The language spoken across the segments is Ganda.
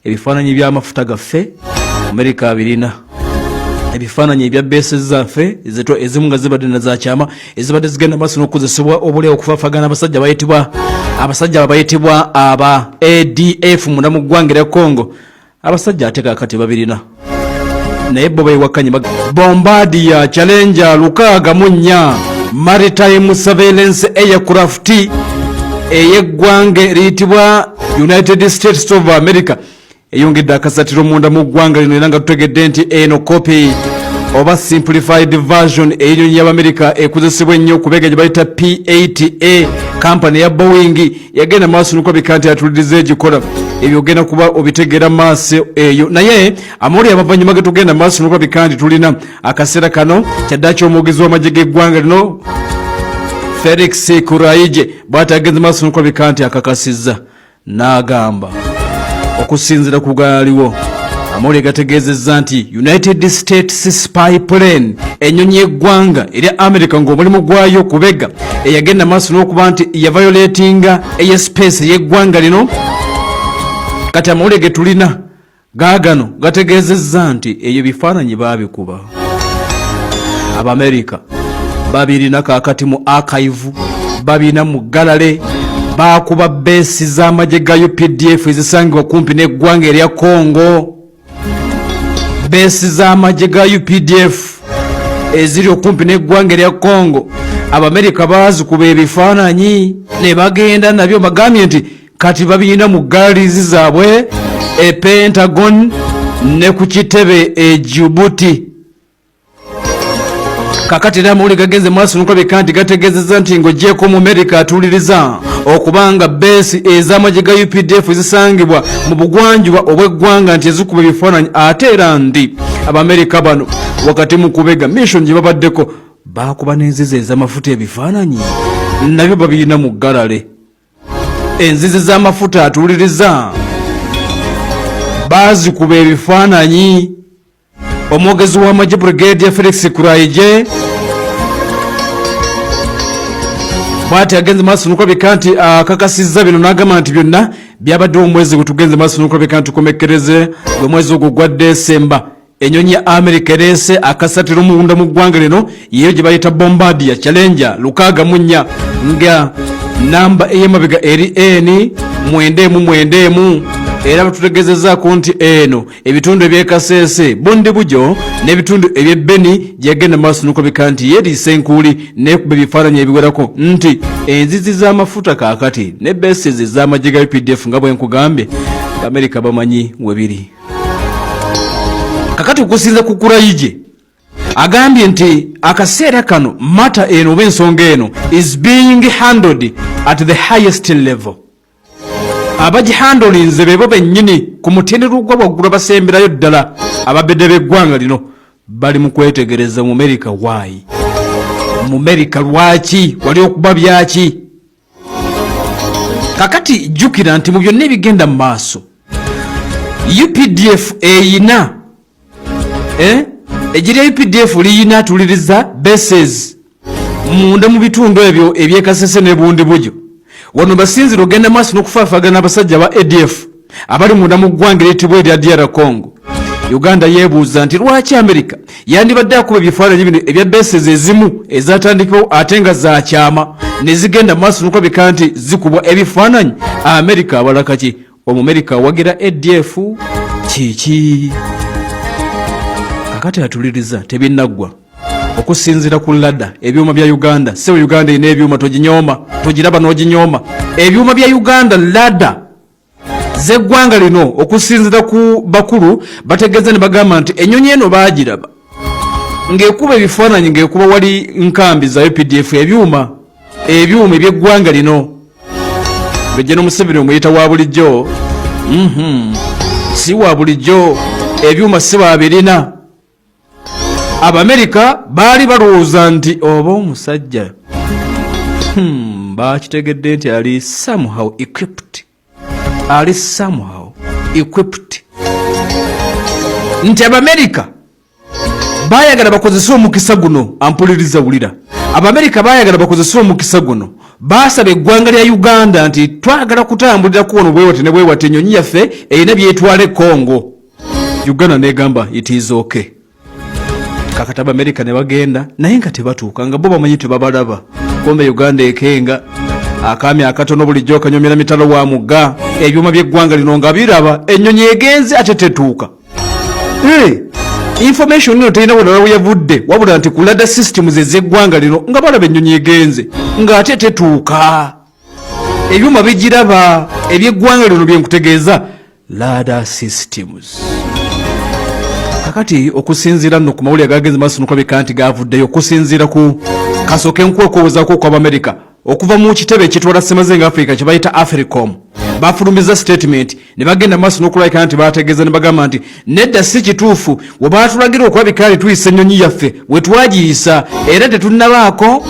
ebifaananyi by'amafuta gaffe America birina ebifaananyi ebya beesi zaffe ezimu nga zibadde na zakyama ezibadde zigenda maaso n'okukozesebwa obuleewo okufaafagana abasajja bayitibwa aba ADF munda mu ggwanga lya Congo. Abasajja ate kaakati babirina naye bo beewakanye Bombardier Challenger 604 Maritime Surveillance Aircraft ey'eggwanga eriyitibwa United States of America eyongedde akasatiro munda mu ggwanga lino era nga tutegedde nti eno copy oba simplified version ey'ennyonyi y'Amerika ekozesebwa ennyo okubega gye bayita P-8A kampani ya Boeing yagenda maaso n'okulabika nti atuliriza egikola ebyo ogenda kuba obitegeera maaso eyo naye amawulire amavannyuma ge tugenda maaso n'okulabika nti tulina akaseera kano kyaddaaki omwogezi w'amagye g'eggwanga lino Felix Kuraije bw'ati agenze maaso n'okulabika nti akakasizza n'agamba okusinziira ku gaaliwo amawulire gategeezezza nti United States spy plane ennyonyi y'eggwanga erya America ng'omulimu gwayo kubega eyagenda maaso n'okuba nti yaviolatinga ey'espace y'eggwanga lino. Kati amawulire ge tulina gaagano gategeezezza nti eyo bifaananyi baabikuba Abamerika babirina kaakati mu archive babina mu galale baakuba beesi z'amagye ga UPDF ezisangibwa kumpi n'eggwanga erya Congo. Beesi z'amagye ga UPDF eziri okumpi n'eggwanga erya Congo Abamerika baazikuba ebifaananyi ne bagenda nabyo bagambye nti kati babiyina mu galleries zaabwe e Pentagon ne ku kitebe e Djibouti. Kakati era amawulire gagenze maaso n'okulabika nti gategeezezza nti ng'oggyeko mu America atuliriza okubanga beesi ez'amagye ga UPDF ezisangibwa mu bugwanjuba obw'eggwanga nti ezikuba ebifaananyi ate era ndi Abamerika bano wakati mu kubega mission gye babaddeko baakuba n'enzizi ez'amafuta ebifaananyi nabyo babirina mu galale. Enzizi z'amafuta atuliriza baazikuba ebifaananyi. Omwogezi w'amagye Brigadier Felix Kuraije bw'ati agenze maaso n'okulabika nti akakasizza bino n'agamba nti byonna byabadde omwezi gwe tugenze maaso n'okulabika nti tukomekkereze gwe mwezi ogwo gwa Desemba. Ennyonyi ya America ereese akasatiro munda mu ggwanga lino yeyo gye bayita Bombardier Challenger 604 nga namba ey'emabega eri N991 era batutegeezezzaako nti eno ebitundu eby'ekasese bundi bujo n'ebitundu eby'ebbeni gyagenda maaso n'okulabika nti yeeriisa enkuuli n'ekuba ebifaananyi ebiwerako nti enzizi z'amafuta kaakati ne beesi z'amagye ga UPDF nga bwe nkugambye Amerika bamanyi webiri. Kakati okusinza ku Kuraije agambye nti akaseera kano mata eno oba ensonga eno is being handled at the highest level. Abagihandolinze bebo bennyini ku mutendera gwa waggulu abasemberayo ddala ababedde b'eggwanga lino bali mu kwetegereza mu America. Why? Mu America lwaki? Wali okuba byaki? Kakati jjukira nti mu byonna ebigenda mu maaso UPDF eyina ejiri UPDF liyina atuliriza bases munda mu bitundu ebyo ebyekasese ne bundi bujo. Wano basinzira ogenda maaso n'okufaafagana abasajja ba ADF abali munda mu ggwanga eryitibwa erya DR Congo. Uganda yeebuuza nti lwaki America yandibadde akuba ebifaananyi bino ebya bases ezimu ezatandikibwawo ate nga zakyama ne zigenda maaso n'okulabika nti zikubwa ebifaananyi. America abalaka ki? Omumerika wagira ADF kiki? Kakati atuliriza tebinnaggwa okusinzira ku ladda ebyuma bya Uganda. Sewe Uganda ine ebyuma toginyooma, togiraba n'oginyooma. Ebyuma bya Uganda ladda z'eggwanga lino okusinzira ku bakulu bategeeza ne bagamba nti ennyonyi eno baagiraba ng'ekuba ebifaananyi ng'ekuba wali nkambi za UPDF ebyuma eby'eggwanga lino. Bejjeno Museveni omuyita wa bulijjo si wa bulijjo, ebyuma si babirina. Abamerika baali balowooza nti oba omusajja bakitegedde nti ali somehow equipped nti Abamerika baayagala bakozese omukisa guno. Ampuliriza wulira, Abamerika baayagala bakozese omukisa guno baasaba eggwanga lya Uganda nti twagala kutambulira kuwono bwewate ne bwewate ennyonyi yaffe erina byetwala Congo. Uganda negamba it is okay. Kakati America ne bagenda naye nga tebatuuka nga bo bamanyi tebabalaba. Kombe Uganda ekenga akaami akatono bulijjo kanyomera mitalo wa mugga ebyuma by'eggwanga lino nga biraba ennyonyi egenze ate tetuuka. Information nino terina wala yavudde wabula nti ku radar systems ez'eggwanga lino nga balaba ennyonyi egenze nga ate tetuuka. Ebyuma bijiraba eby'eggwanga lino byenkutegeeza radar systems. Kakati okusinziira nno ku mawulire agagenze maaso nuko bikanti gavuddeyo okusinziira ku kasooke nkwekwowozaako kwa America okuva mu kitebe ekitwala ssemazenga Africa kye bayita Africom bafulumiza statement ne bagenda maaso n'okulabika nti baategeeza ne bagamba nti nedda si kituufu we baatulagira okulabika nti tuyisa ennyonyi yaffe we twagiyisa era tetunnabaako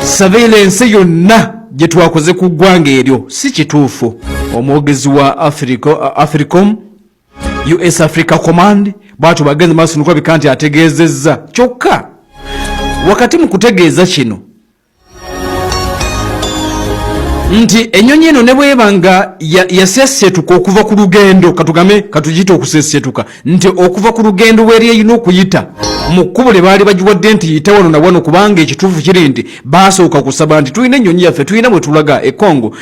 surveillance yonna gye twakoze ku ggwanga eryo si kituufu. Omwogezi wa Africom US Africa Command bwatyo bagenze maaso n'okulabika nti ategeezezza kyokka wakati mu kutegeeza kino nti ennyonyi eno ne bwebanga yasesetuka okuva ku lugendo katugiyita okusesetuka nti okuva ku lugendo weri erina okuyita mu kkubo lye baali bagiwadde nti yita wano na wano kubanga ekituufu kiri nti baasooka kusaba nti tulina ennyonyi yaffe tulina bwe tulaga e Congo.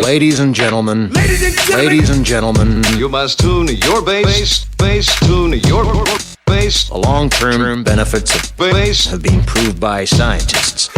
Ladies and gentlemen, you must tune your bass, tune your bass. The long-term benefits of bass have been proved by scientists.